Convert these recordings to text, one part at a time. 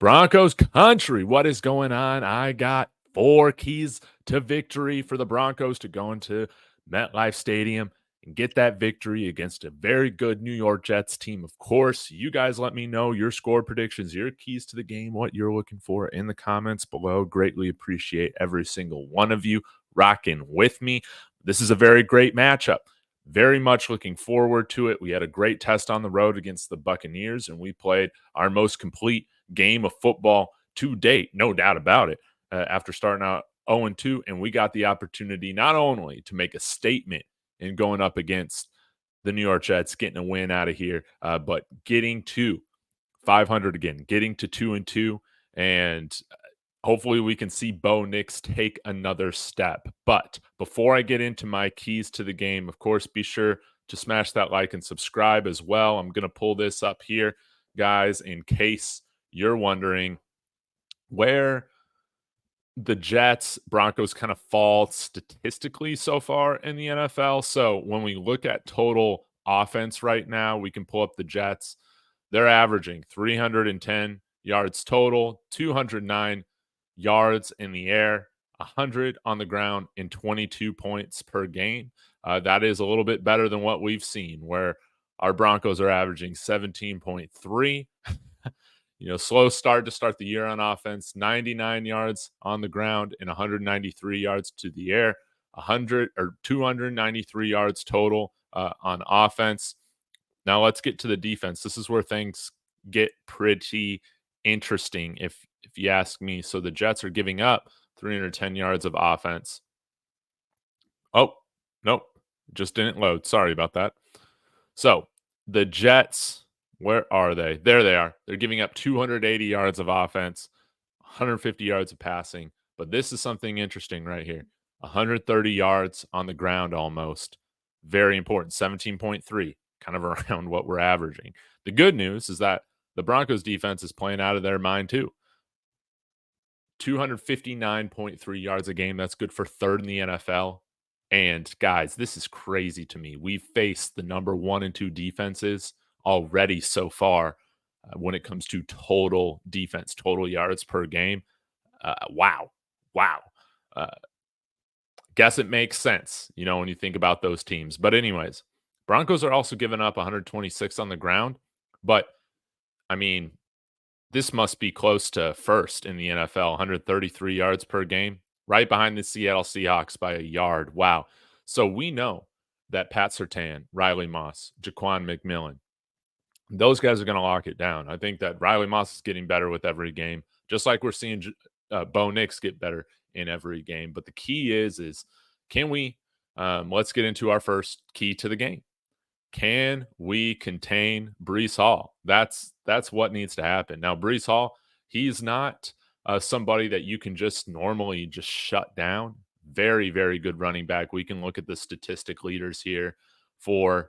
Broncos country, what is going on? I got 4 keys to victory for the Broncos to go into MetLife Stadium and get that victory against a very good New York Jets team. Of course, you guys let me know your score predictions, your keys to the game, what you're looking for in the comments below. Greatly appreciate every single one of you rocking with me. This is a very great matchup. Very much looking forward to it. We had a great test on the road against the Buccaneers, and we played our most complete game of football to date, no doubt about it, after starting out 0-2. And we got the opportunity not only to make a statement in going up against the New York Jets, getting a win out of here, but getting to 500 again, getting to 2-2, and hopefully we can see Bo Nix take another step. But before I get into my keys to the game, of course, be sure to smash that like and subscribe as well. I'm going to pull this up here, guys, in case you're wondering where the Jets Broncos kind of fall statistically so far in the NFL. So when we look at total offense right now, we can pull up the Jets. They're averaging 310 yards total, 209 yards in the air, 100 on the ground, and 22 points per game. That is a little bit better than what we've seen, where our Broncos are averaging 17.3. Slow start to start the year on offense, 99 yards on the ground and 193 yards to the air, 293 yards total on offense. Now let's get to the defense. This is where things get pretty interesting, if you ask me. So the Jets are giving up 310 yards of offense. Oh, nope, just didn't load. Sorry about that. So the Jets, where are they? There they are. They're giving up 280 yards of offense, 150 yards of passing. But this is something interesting right here. 130 yards on the ground almost. Very important. 17.3, kind of around what we're averaging. The good news is that the Broncos defense is playing out of their mind too. 259.3 yards a game. That's good for third in the NFL. And guys, this is crazy to me. We've faced the number 1 and 2 defenses already so far when it comes to total defense, total yards per game. Wow. Guess it makes sense, when you think about those teams. But anyways, Broncos are also giving up 126 on the ground. But, I mean, this must be close to first in the NFL, 133 yards per game, right behind the Seattle Seahawks by a yard. Wow. So we know that Pat Surtain, Riley Moss, Jaquan McMillan, those guys are going to lock it down. I think that Riley Moss is getting better with every game, just like we're seeing Bo Nix get better in every game. But the key is can we, let's get into our first key to the game. Can we contain Breece Hall? That's what needs to happen. Now, Breece Hall, he's not somebody that you can just normally just shut down. Very, very good running back. We can look at the statistic leaders here for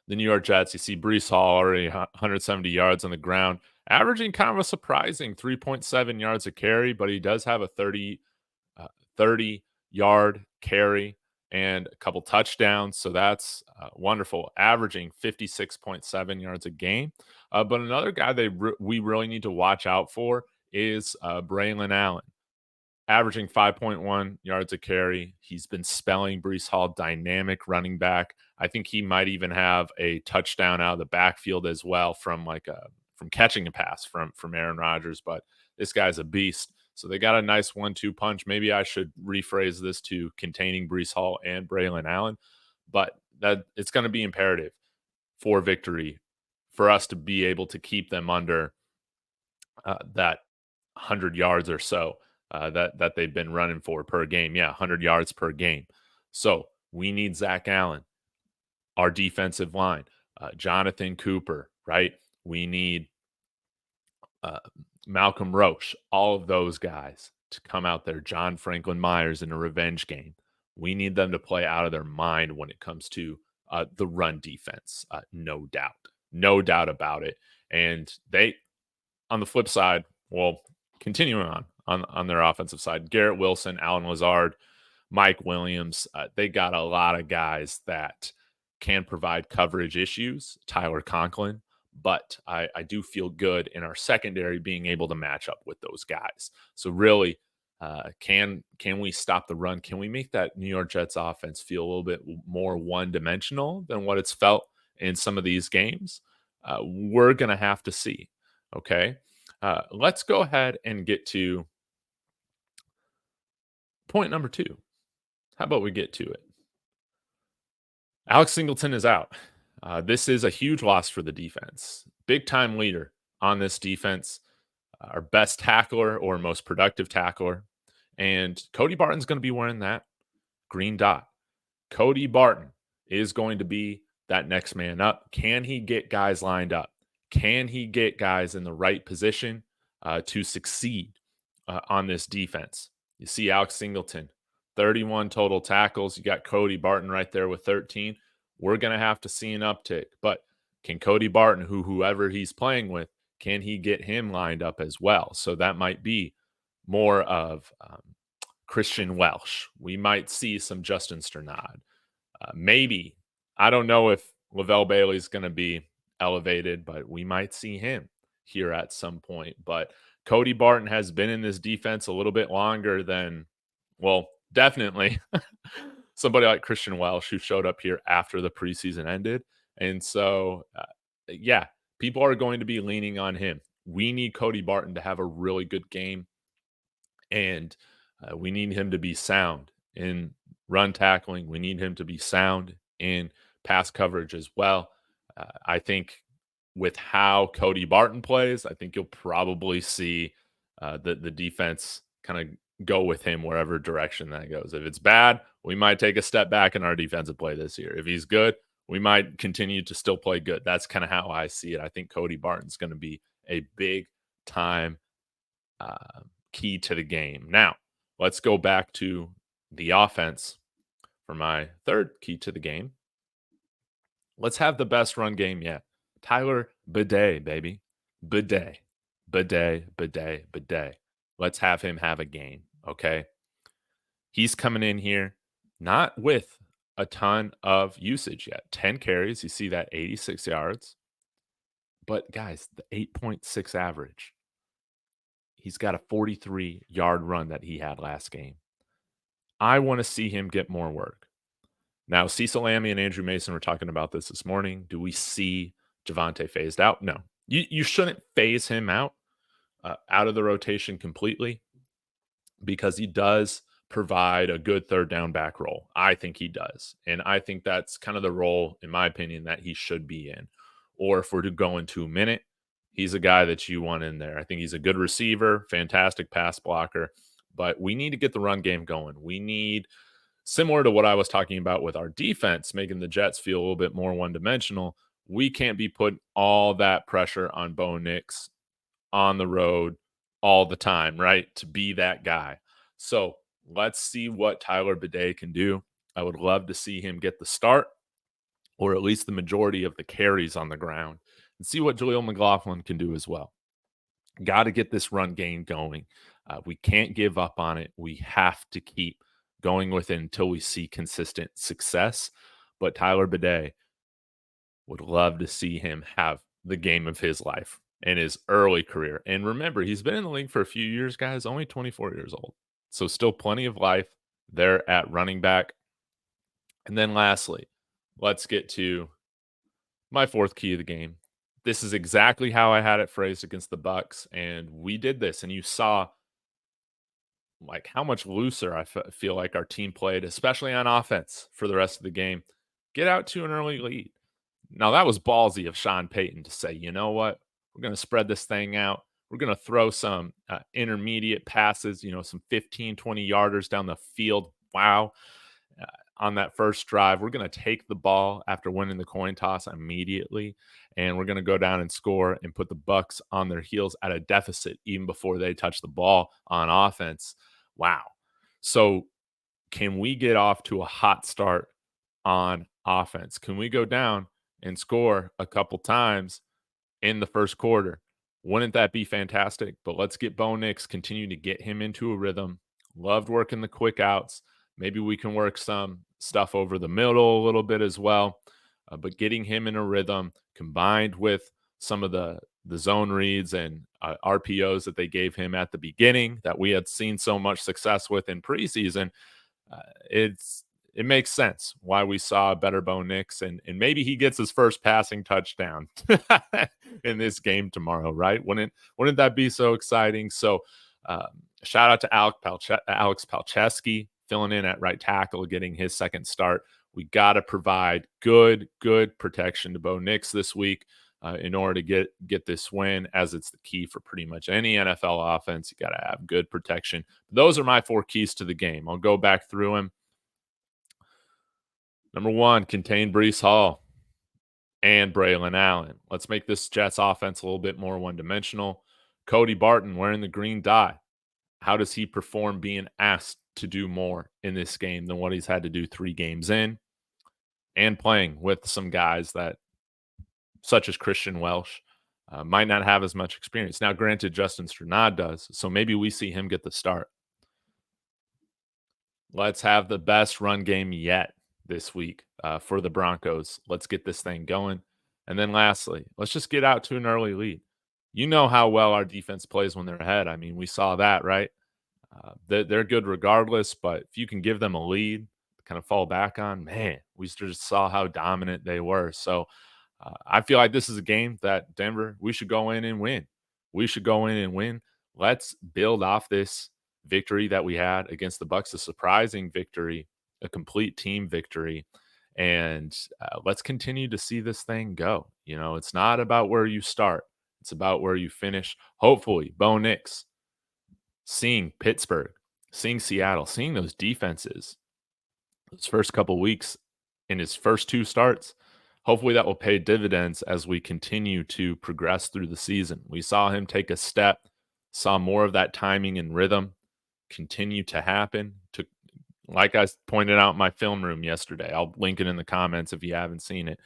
the New York Jets. You see Breece Hall already 170 yards on the ground, averaging kind of a surprising 3.7 yards a carry, but he does have a 30-yard carry and a couple touchdowns. So that's wonderful, averaging 56.7 yards a game. But another guy we really need to watch out for is Braylon Allen, averaging 5.1 yards a carry. He's been spelling Breece Hall dynamic running back. I think he might even have a touchdown out of the backfield as well from catching a pass from Aaron Rodgers. But this guy's a beast. So they got a nice 1-2 punch. Maybe I should rephrase this to containing Breece Hall and Braylon Allen, but that it's going to be imperative for victory for us to be able to keep them under that 100 yards or so that they've been running for per game. Yeah, 100 yards per game. So we need Zach Allen, our defensive line, Jonathan Cooper, right? We need Malcolm Roche, all of those guys to come out there. John Franklin Myers in a revenge game. We need them to play out of their mind when it comes to the run defense. No doubt about it. And they, on the flip side, well, continuing on their offensive side, Garrett Wilson, Alan Lazard, Mike Williams, they got a lot of guys that can provide coverage issues. Tyler Conklin, but I do feel good in our secondary being able to match up with those guys. So really, can we stop the run? Can we make that New York Jets offense feel a little bit more one dimensional than what it's felt in some of these games? We're gonna have to see. Okay, let's go ahead and get to point number two. How about we get to it? Alex Singleton is out. This is a huge loss for the defense. Big time leader on this defense, our best tackler or most productive tackler. And Cody Barton's going to be wearing that green dot. Cody Barton is going to be that next man up. Can he get guys lined up? Can he get guys in the right position to succeed on this defense? You see Alex Singleton, 31 total tackles. You got Cody Barton right there with 13. We're going to have to see an uptick. But can Cody Barton, whoever he's playing with, can he get him lined up as well? So that might be more of Christian Welsh. We might see some Justin Sternad. Maybe, I don't know if Lavelle Bailey's going to be elevated, but we might see him here at some point. But Cody Barton has been in this defense a little bit longer than, well, definitely somebody like Christian Welsh, who showed up here after the preseason ended. And so, yeah, people are going to be leaning on him. We need Cody Barton to have a really good game, and we need him to be sound in run tackling. We need him to be sound in pass coverage as well. I think with how Cody Barton plays, I think you'll probably see the defense kind of go with him wherever direction that goes. If it's bad, we might take a step back in our defensive play this year. If he's good, we might continue to still play good. That's kind of how I see it. I think Cody Barton's going to be a big time key to the game. Now, let's go back to the offense for my third key to the game. Let's have the best run game yet. Tyler Bidet, baby. Bidet. Bidet, Bidet, Bidet. Let's have him have a game, okay? He's coming in here not with a ton of usage yet. 10 carries. You see that 86 yards. But guys, the 8.6 average. He's got a 43-yard run that he had last game. I want to see him get more work. Now, Cecil Lammey and Andrew Mason were talking about this morning. Do we see Javonte phased out? No. You shouldn't phase him out of the rotation completely, because he does provide a good third down back role. I think he does. And I think that's kind of the role, in my opinion, that he should be in. Or if we're to go into a minute, he's a guy that you want in there. I think he's a good receiver, fantastic pass blocker, but we need to get the run game going. We need, similar to what I was talking about with our defense, making the Jets feel a little bit more one-dimensional, we can't be putting all that pressure on Bo Nix on the road all the time, right? To be that guy. So let's see what Tyler Bidet can do. I would love to see him get the start, or at least the majority of the carries on the ground, and see what Jaleel McLaughlin can do as well. Got to get this run game going. We can't give up on it. We have to keep going with it until we see consistent success. But Tyler Bidet, would love to see him have the game of his life in his early career. And remember, he's been in the league for a few years, guys, only 24 years old. So still plenty of life there at running back. And then lastly, let's get to my fourth key of the game. This is exactly how I had it phrased against the Bucs, and we did this, and you saw like how much looser I feel like our team played, especially on offense for the rest of the game. Get out to an early lead. Now, that was ballsy of Sean Payton to say, you know what? We're going to spread this thing out. We're going to throw some intermediate passes, some 15, 20 yarders down the field. Wow. On that first drive, we're going to take the ball after winning the coin toss immediately, and we're going to go down and score and put the Bucs on their heels at a deficit even before they touch the ball on offense. Wow. So can we get off to a hot start on offense? Can we go down and score a couple times in the first quarter? Wouldn't that be fantastic? But let's get Bo Nix, continue to get him into a rhythm. Loved working the quick outs. Maybe we can work some stuff over the middle a little bit as well. But getting him in a rhythm combined with some of the zone reads and RPOs that they gave him at the beginning that we had seen so much success with in preseason, uh, it's it makes sense why we saw a better Bo Nix, and maybe he gets his first passing touchdown in this game tomorrow, right? Wouldn't that be so exciting? So, shout out to Alex Palczewski filling in at right tackle, getting his second start. We got to provide good protection to Bo Nix this week in order to get this win, as it's the key for pretty much any NFL offense. You got to have good protection. Those are my 4 keys to the game. I'll go back through them. Number 1, contain Breece Hall and Braylon Allen. Let's make this Jets offense a little bit more one-dimensional. Cody Barton wearing the green dye. How does he perform being asked to do more in this game than what he's had to do 3 games in? And playing with some guys that, such as Christian Welsh, might not have as much experience. Now, granted, Justin Strnad does, so maybe we see him get the start. Let's have the best run game yet this week for the Broncos. Let's get this thing going. And then lastly, let's just get out to an early lead. You know how well our defense plays when they're ahead. I mean, we saw that, right? They're good regardless, but if you can give them a lead to kind of fall back on, man, we just saw how dominant they were. So I feel like this is a game that Denver, we should go in and win. We should go in and win. Let's build off this victory that we had against the Bucs, a surprising victory, a complete team victory, and let's continue to see this thing go. You know, it's not about where you start; it's about where you finish. Hopefully, Bo Nix, seeing Pittsburgh, seeing Seattle, seeing those defenses, those first couple weeks in his first 2 starts. Hopefully that will pay dividends as we continue to progress through the season. We saw him take a step, saw more of that timing and rhythm continue to happen. To, like I pointed out in my film room yesterday, I'll link it in the comments if you haven't seen it.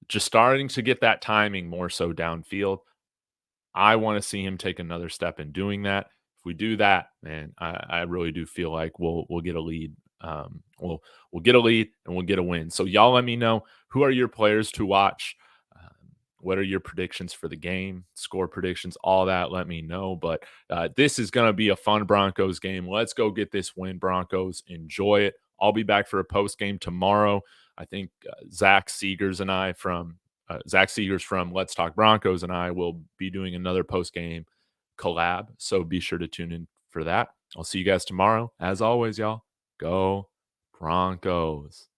Just starting to get that timing more so downfield. I want to see him take another step in doing that. If we do that, man, I really do feel like we'll get a lead. We'll get a lead and we'll get a win. So y'all let me know, who are your players to watch. What are your predictions for the game? Score predictions, all that. Let me know. But this is going to be a fun Broncos game. Let's go get this win, Broncos. Enjoy it. I'll be back for a post game tomorrow. I think Zach Seegers from Let's Talk Broncos and I will be doing another post game collab. So be sure to tune in for that. I'll see you guys tomorrow. As always, y'all, go Broncos.